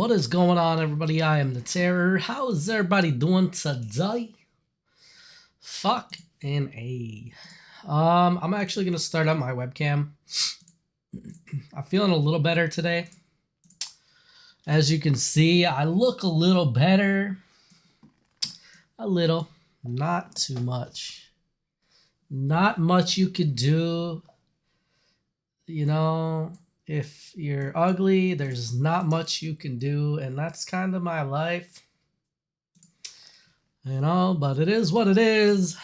What is going on, everybody? I am the Terror. How is everybody doing today? Fuck and A. I'm actually gonna start up my webcam. I'm feeling a little better today. As you can see, I look a little better. A little, not too much. Not much you could do. You know, if you're ugly, there's not much you can do, and that's kind of my life. You know, but it is what it is.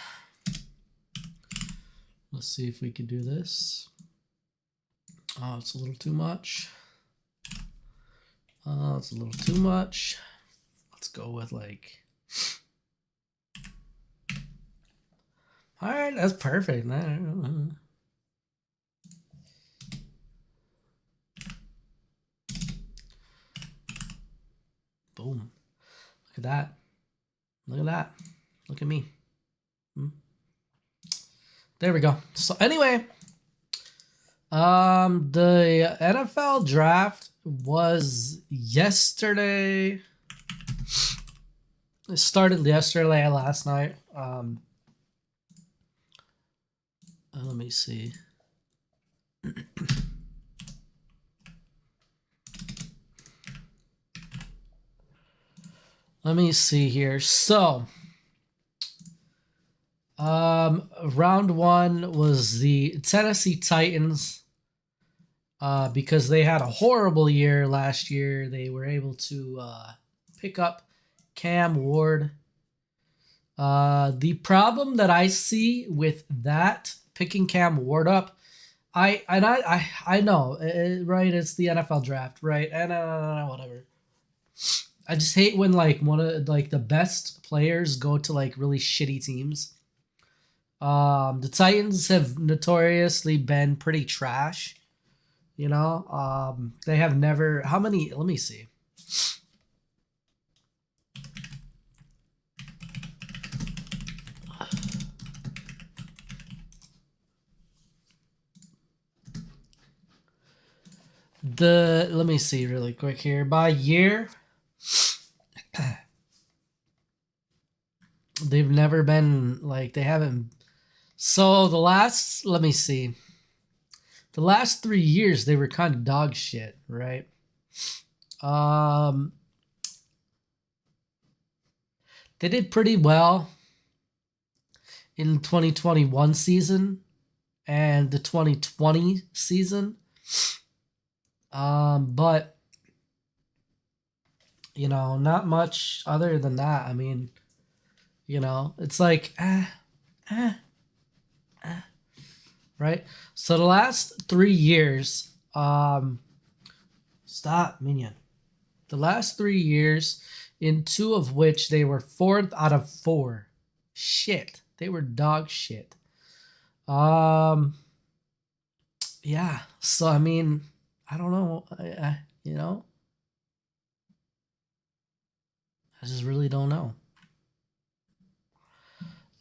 Let's see if we can do this. Oh, it's a little too much. Oh, it's a little too much. Let's go with like... Alright, that's perfect. Boom. Look at that. Look at that. Look at me. There we go. So anyway, the NFL draft was yesterday. It started yesterday, last night. Let me see. Let me see here. So, round one was the Tennessee Titans. Because they had a horrible year last year, they were able to pick up Cam Ward. The problem that I see with that picking Cam Ward up, I know, right? It's the NFL draft, right? And whatever. I just hate when like one of like the best players go to like really shitty teams. The Titans have notoriously been pretty trash. You know, they have never. How many? Let me see. Let me see really quick here. By year, they've never been like they haven't. So the last, let me see. The last 3 years they were kind of dog shit, right? They did pretty well in 2021 season and the 2020 season. But you know, not much other than that. I mean, you know, it's like right? So the last 3 years, stop, minion. The last 3 years, in 2 of which they were 4th out of 4. Shit, they were dog shit. Yeah. So I mean, I don't know. You know, I just really don't know.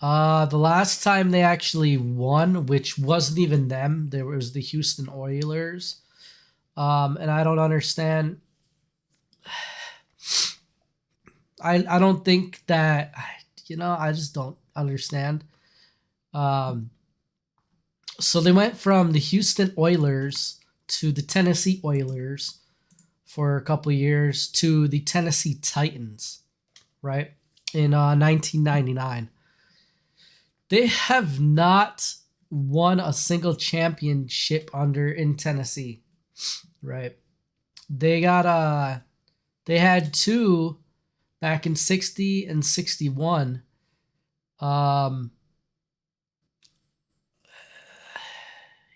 The last time they actually won, which wasn't even them, there was the Houston Oilers. And I don't understand. I don't think that, you know, I just don't understand. So they went from the Houston Oilers to the Tennessee Oilers for a couple of years to the Tennessee Titans, right? In 1999. They have not won a single championship in Tennessee, right? They got they had 2 back in 60 and 61.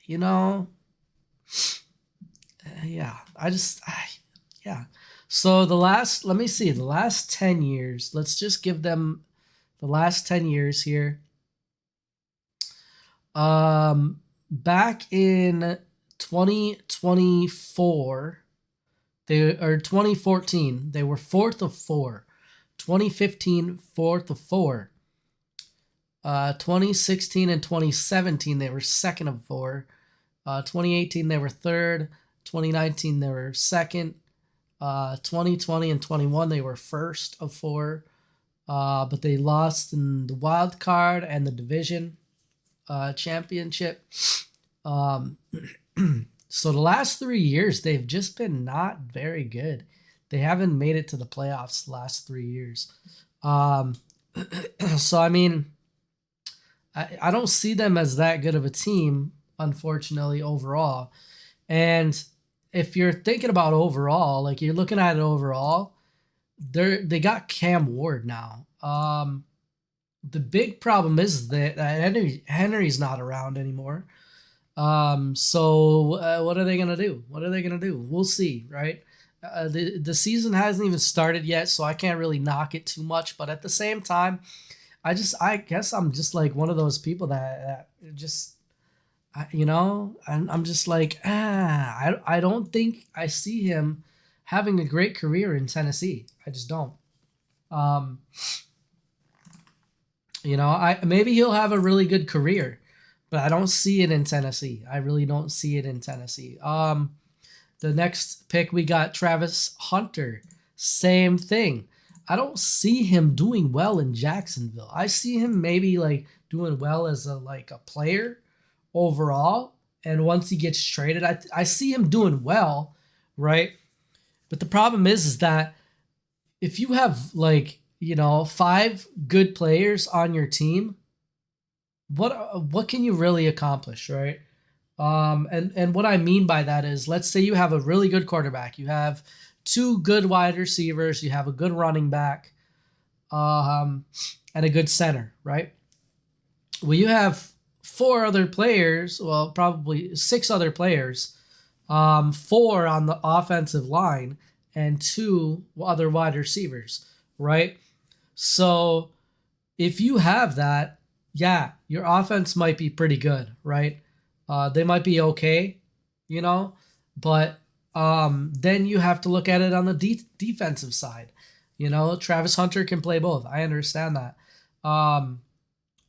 You know, yeah, yeah. So let me see, the last 10 years, let's just give them the last 10 years here. Back in 2024, 2014, they were 4th of 4. 2015, 4th of 4. 2016 and 2017, they were 2nd of 4. 2018, they were 3rd. 2019, they were 2nd. 2020 and 21, they were first of four, but they lost in the wild card and the division championship. Um, so the last 3 years, they've just been not very good. They haven't made it to the playoffs the last 3 years. Um, so, I mean, I don't see them as that good of a team, unfortunately, overall. And if you're thinking about overall, like you're looking at it overall, they got Cam Ward now. The big problem is that Henry's not around anymore. So what are they gonna do? What are they gonna do? We'll see, right? The season hasn't even started yet, so I can't really knock it too much. But at the same time, I guess I'm just like one of those people that just I'm just like I don't think I see him having a great career in Tennessee. I just don't. Um, I maybe he'll have a really good career, but I don't see it in Tennessee. I really don't see it in Tennessee. The next pick we got Travis Hunter. Same thing. I don't see him doing well in Jacksonville. I see him maybe like doing well as a player overall, and once he gets traded, I see him doing well, right? But the problem is that if you have like five good players on your team, what can you really accomplish, right? And what I mean by that is, let's say you have a really good quarterback, you have two good wide receivers, you have a good running back, and a good center, right? Well, you have four other players, well, probably six other players, four on the offensive line and two other wide receivers, right? So if you have that, yeah, your offense might be pretty good, right? They might be okay, you know, but then you have to look at it on the defensive side. Travis Hunter can play both. I understand that.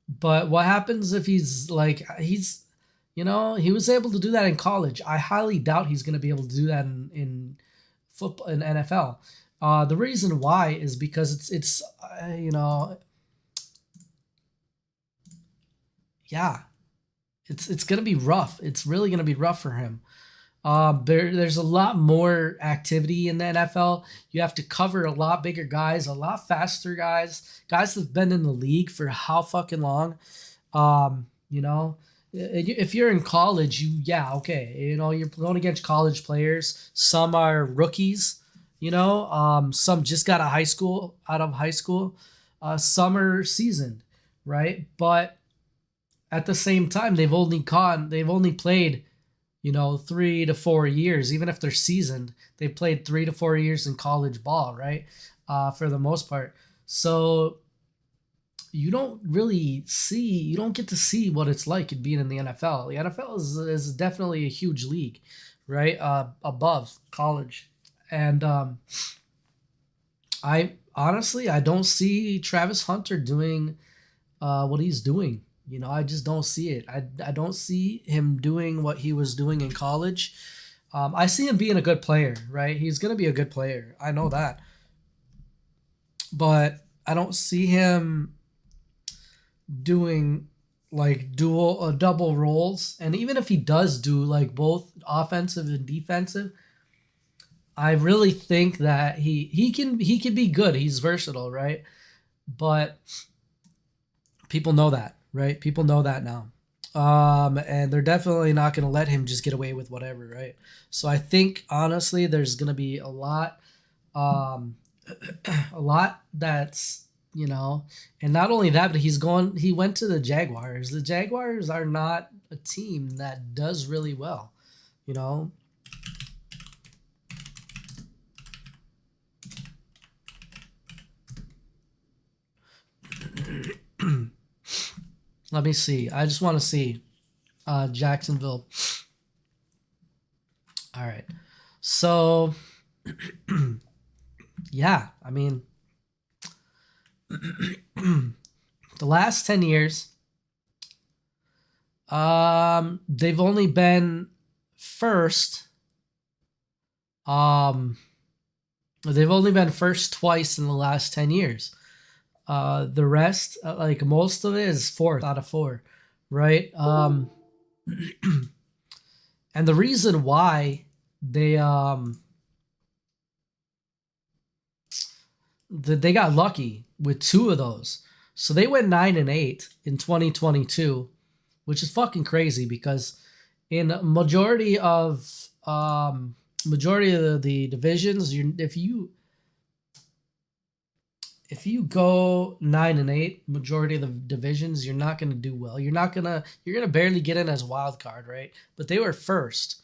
But what happens if he was able to do that in college. I highly doubt he's going to be able to do that in football in NFL. The reason why is because it's yeah, it's going to be rough. It's really going to be rough for him. There's a lot more activity in the NFL. You have to cover a lot bigger guys, a lot faster guys that've been in the league for how fucking long. If you're in college, okay, you're going against college players. Some are rookies, some just got out of high school. Some are seasoned, right? But at the same time, they've only played 3 to 4 years. Even if they're seasoned, they played 3 to 4 years in college ball, right? For the most part. So you don't get to see what it's like being in the NFL. The NFL is definitely a huge league, right? Above college. And I honestly, I don't see Travis Hunter doing what he's doing. I just don't see it. I don't see him doing what he was doing in college. I see him being a good player, right? He's going to be a good player. I know that. But I don't see him doing like double roles. And even if he does do like both offensive and defensive, I really think that he can be good. He's versatile, right? But people know that, right? People know that now. And they're definitely not going to let him just get away with whatever, right? So I think honestly, there's going to be a lot, a lot that's, and not only that, but he went to the Jaguars. The Jaguars are not a team that does really well, you know? Let me see. I just want to see Jacksonville. All right. So, yeah, I mean, the last 10 years, they've only been first They've only been first twice in the last 10 years. The rest, like most of it, is fourth out of four, right? And the reason why they they got lucky with two of those, so they went 9-8 in 2022, which is fucking crazy because in majority of the divisions, if you go 9-8, majority of the divisions, you're not gonna do well. You're gonna barely get in as a wild card, right? But they were first,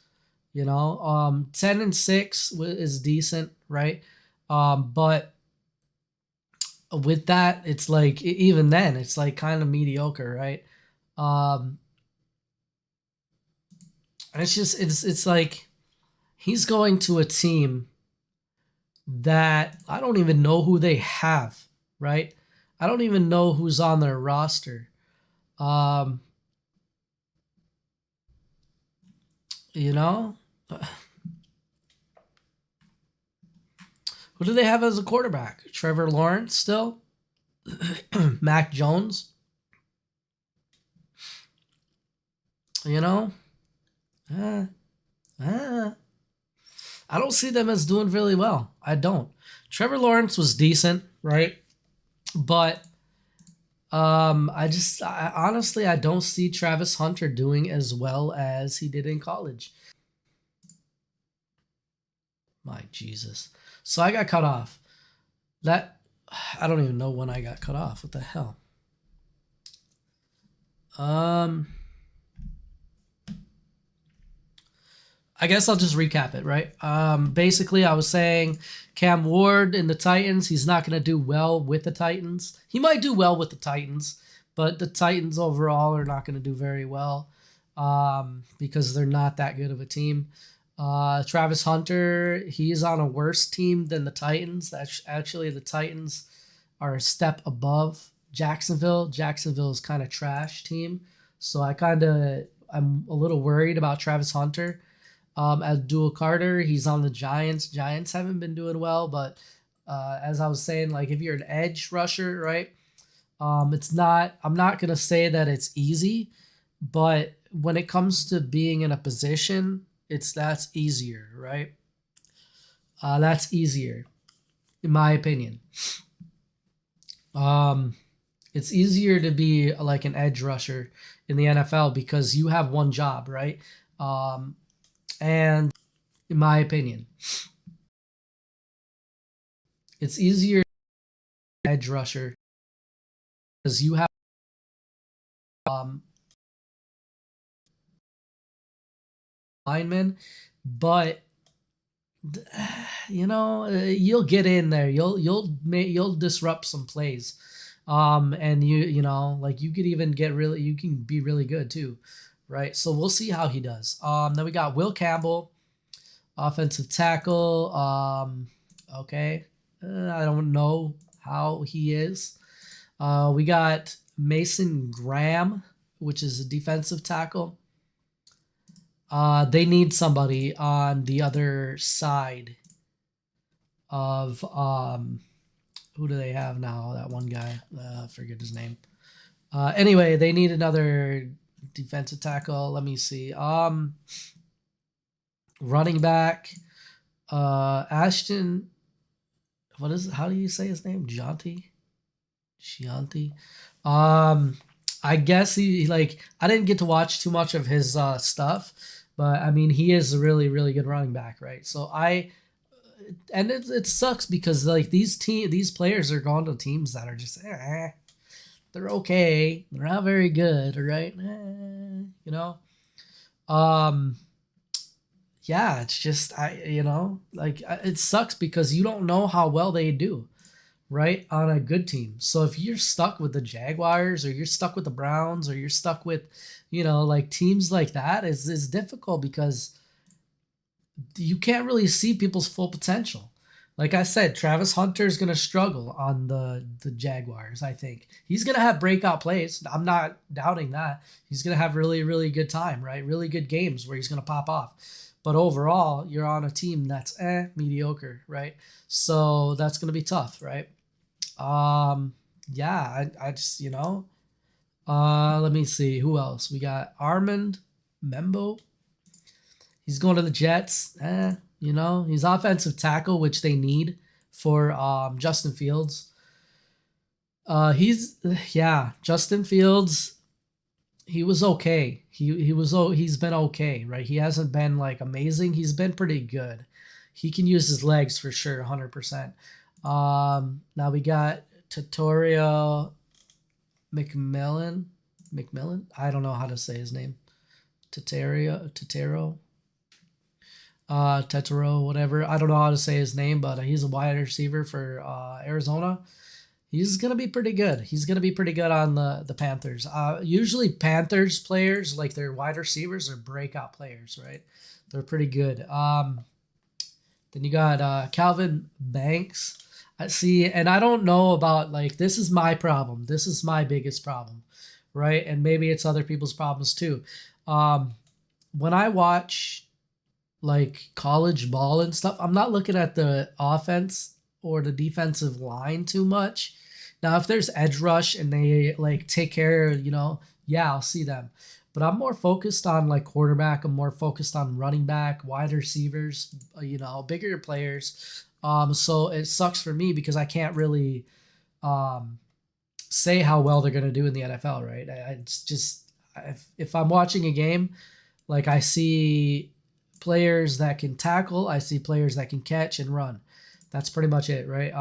10-6 is decent, right? But with that, it's like even then, it's like kind of mediocre, right? Um, and it's like he's going to a team that I don't even know who they have, right? I don't even know who's on their roster. Um, you know, who do they have as a quarterback? Trevor Lawrence still? Mac Jones? You know? I don't see them as doing really well. I don't. Trevor Lawrence was decent, right? But I honestly I don't see Travis Hunter doing as well as he did in college. My Jesus. So I got cut off. That I don't even know when I got cut off. What the hell? I guess I'll just recap it, right? Basically, I was saying Cam Ward in the Titans, he's not going to do well with the Titans. He might do well with the Titans, but the Titans overall are not going to do very well because they're not that good of a team. Travis Hunter, he's on a worse team than the Titans. Actually, the Titans are a step above Jacksonville. Jacksonville is kind of trash team. So I'm a little worried about Travis Hunter. Abdul Carter, he's on the Giants. Giants haven't been doing well, but as I was saying, like if you're an edge rusher, right? I'm not gonna say that it's easy, but when it comes to being in a position, that's easier, right? That's easier, in my opinion. It's easier to be like an edge rusher in the NFL because you have one job, right? And in my opinion, it's easier to be an edge rusher because you have linemen, but you'll get in there. You'll disrupt some plays. And like you could even you can be really good too, right? So we'll see how he does. Then we got Will Campbell, offensive tackle. Okay, I don't know how he is. We got Mason Graham, which is a defensive tackle. They need somebody on the other side of who do they have now? That one guy, I forget his name. Anyway, they need another defensive tackle. Let me see. Running back. Ashton. What is it? How do you say his name? Gianti. I guess he like I didn't get to watch too much of his stuff, but I mean he is a really really good running back, right? So it sucks because like these players are going to teams that are just they're okay, they're not very good, right? Yeah, it's just it sucks because you don't know how well they do, right, on a good team. So if you're stuck with the Jaguars or you're stuck with the Browns or you're stuck with like teams like that, is difficult because you can't really see people's full potential. Like I said, Travis Hunter's gonna struggle on the Jaguars. I think he's gonna have breakout plays. I'm not doubting that. He's gonna have really really good time, right? Really good games where he's gonna pop off. But overall, you're on a team that's mediocre, right? So that's gonna be tough, right? Yeah, I just let me see who else we got. Armand Membo. He's going to the Jets. He's offensive tackle, which they need for Justin Fields. Justin Fields. He was okay. He's been okay, right? He hasn't been like amazing. He's been pretty good. He can use his legs for sure, 100%. Now we got Tutorial McMillan. I don't know how to say his name. Tetero, whatever. I don't know how to say his name, but he's a wide receiver for Arizona. He's gonna be pretty good. He's gonna be pretty good on the Panthers. Usually Panthers players, like their wide receivers, are breakout players, right? They're pretty good. Then you got Calvin Banks. I see, and I don't know about like this is my problem. This is my biggest problem, right? And maybe it's other people's problems too. When I watch like college ball and stuff, I'm not looking at the offense or the defensive line too much. Now, if there's edge rush and they like take care, yeah, I'll see them. But I'm more focused on like quarterback. I'm more focused on running back, wide receivers, bigger players. So it sucks for me because I can't really say how well they're gonna do in the NFL, right? It's just if I'm watching a game, like I see players that can tackle, I see players that can catch and run. That's pretty much it, right?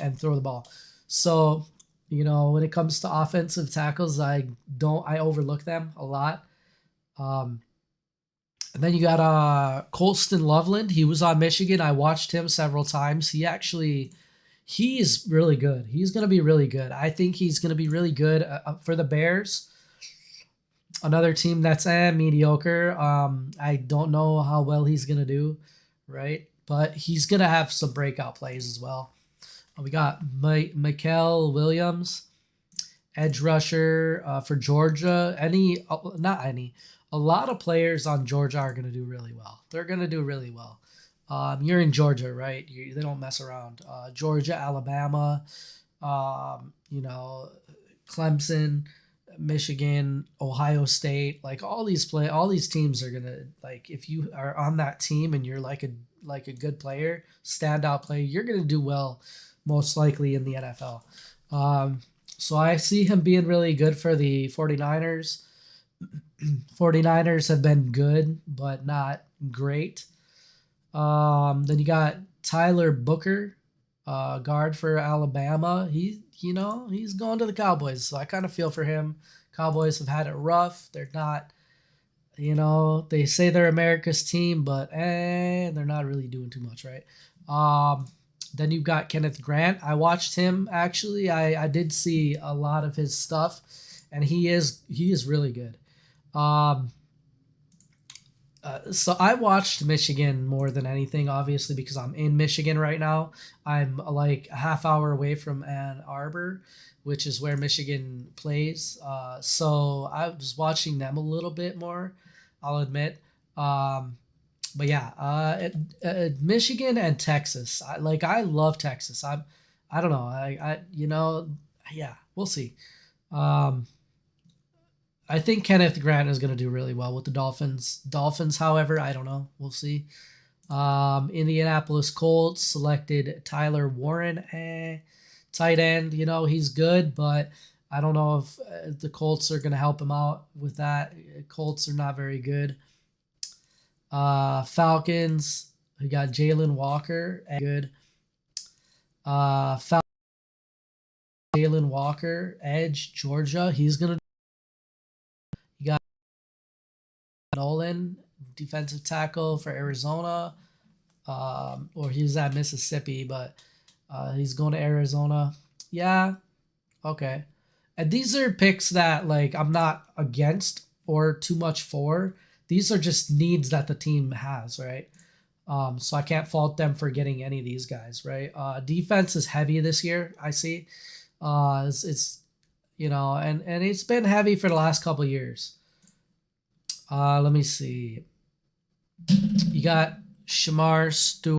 And throw the ball. So, when it comes to offensive tackles, I overlook them a lot. And then you got Colston Loveland. He was on Michigan. I watched him several times. He's really good. He's going to be really good. I think he's going to be really good for the Bears. Another team that's mediocre. I don't know how well he's going to do, right? But he's going to have some breakout plays as well. We got Mikael Williams, edge rusher for Georgia. A lot of players on Georgia are going to do really well. They're going to do really well. You're in Georgia, right? They don't mess around. Georgia, Alabama, Clemson, Michigan, Ohio State, like all these teams are gonna, like, if you are on that team and you're like a good player, standout player, you're gonna do well, most likely in the NFL. So I see him being really good for the 49ers. 49ers have been good, but not great. Then you got Tyler Booker, guard for Alabama. He's going to the Cowboys, so I kind of feel for him. Cowboys have had it rough. They're not, they say they're America's team, but they're not really doing too much, right? Then you've got Kenneth Grant. I watched him, actually. I did see a lot of his stuff, and he is really good. So I watched Michigan more than anything, obviously, because I'm in Michigan right now. I'm like a half hour away from Ann Arbor, which is where Michigan plays. So I was watching them a little bit more, I'll admit. But yeah, Michigan and Texas. I love Texas. I don't know. Yeah, we'll see. I think Kenneth Grant is going to do really well with the Dolphins. However, I don't know. We'll see. Indianapolis Colts selected Tyler Warren, tight end. He's good, but I don't know if the Colts are going to help him out with that. Colts are not very good. Falcons, we got Jalen Walker, good. Jalen Walker, edge, Georgia. He's going to. You got Nolan, defensive tackle for Arizona. Or he was at Mississippi, but he's going to Arizona. Yeah, okay. And these are picks that, like, I'm not against or too much for. These are just needs that the team has, right? So I can't fault them for getting any of these guys, right? Defense is heavy this year, I see. It's and it's been heavy for the last couple years. Let me see. You got Shamar Stewart.